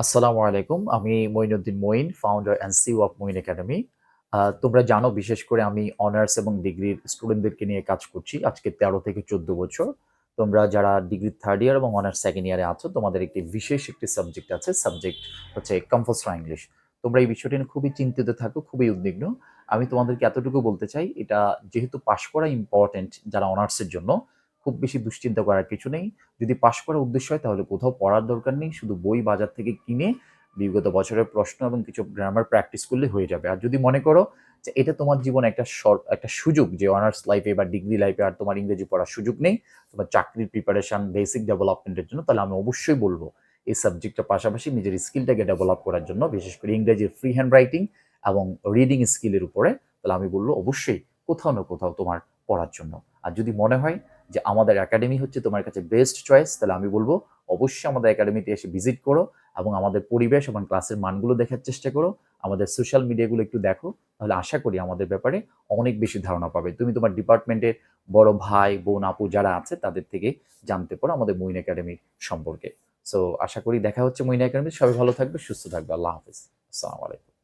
আসসালামু আলাইকুম। আমি Moinuddin Moin, founder and CEO of Moin academy. তোমরা জানো বিশেষ করে আমি অনার্স এবং ডিগ্রির স্টুডেন্টদেরকে নিয়ে কাজ করছি আজকে ১৩ থেকে ১৪ বছর। তোমরা যারা ডিগ্রি 3rd ইয়ার এবং অনার্স 2nd ইয়ারে আছো, তোমাদের বিশেষ একটি সাবজেক্ট আছে। সাবজেক্ট হচ্ছে কম্পোজিট ইংলিশ। তোমরা এই বিষয়টি নিয়ে খুবই চিন্তিত থাকো, খুবই উদ্বিগ্ন। আমি তোমাদেরকে এতটুকু বলতে চাই, এটা যেহেতু পাস করা ইম্পোর্টেন্ট যারা অনার্সের জন্য, খুব বেশি দুশ্চিন্তা করার কিছু নেই। যদি পাশ করার উদ্দেশ্য হয় তাহলে কোথাও পড়ার দরকার নেই। শুধু বই বাজার থেকে কিনে বিগত বছরের প্রশ্ন এবং কিছু গ্রামার প্র্যাকটিস করলে হয়ে যাবে। আর যদি মনে করো যে এটা তোমার জীবনে একটা সুযোগ, যে অনার্স লাইফে বা ডিগ্রি লাইফে আর তোমার ইংরেজি পড়ার সুযোগ নেই, তোমার চাকরির প্রিপারেশন, বেসিক ডেভেলপমেন্টের জন্য, তাহলে আমি অবশ্যই বলবো এই সাবজেক্টটার পাশাপাশি নিজের স্কিলটাকে ডেভেলপ করার জন্য, বিশেষ করে ইংরেজির ফ্রি হ্যান্ড রাইটিং এবং রিডিং স্কিলের উপরে, তাহলে আমি বলবো অবশ্যই কোথাও না কোথাও তোমার পড়ার জন্য। আর যদি মনে হয় যে আমাদের একাডেমি হচ্ছে তোমার কাছে বেস্ট চয়েস, তাহলে আমি বলবো অবশ্যই আমাদের একাডেমিতে এসে ভিজিট করো এবং আমাদের পরিবেশ এবং ক্লাসের মানগুলো দেখার চেষ্টা করো। আমাদের সোশ্যাল মিডিয়াগুলো একটু দেখো, তাহলে আশা করি আমাদের ব্যাপারে অনেক বেশি ধারণা পাবে। তুমি তোমার ডিপার্টমেন্টের বড় ভাই, বোন, আপু যারা আছে তাদের থেকে জানতে পারো আমাদের মঈন একাডেমি সম্পর্কে। সো আশা করি দেখা হচ্ছে মঈন একাডেমি। সবাই ভালো থাকবে, সুস্থ থাকবে। আল্লাহ হাফিজ। আসসালামু আলাইকুম।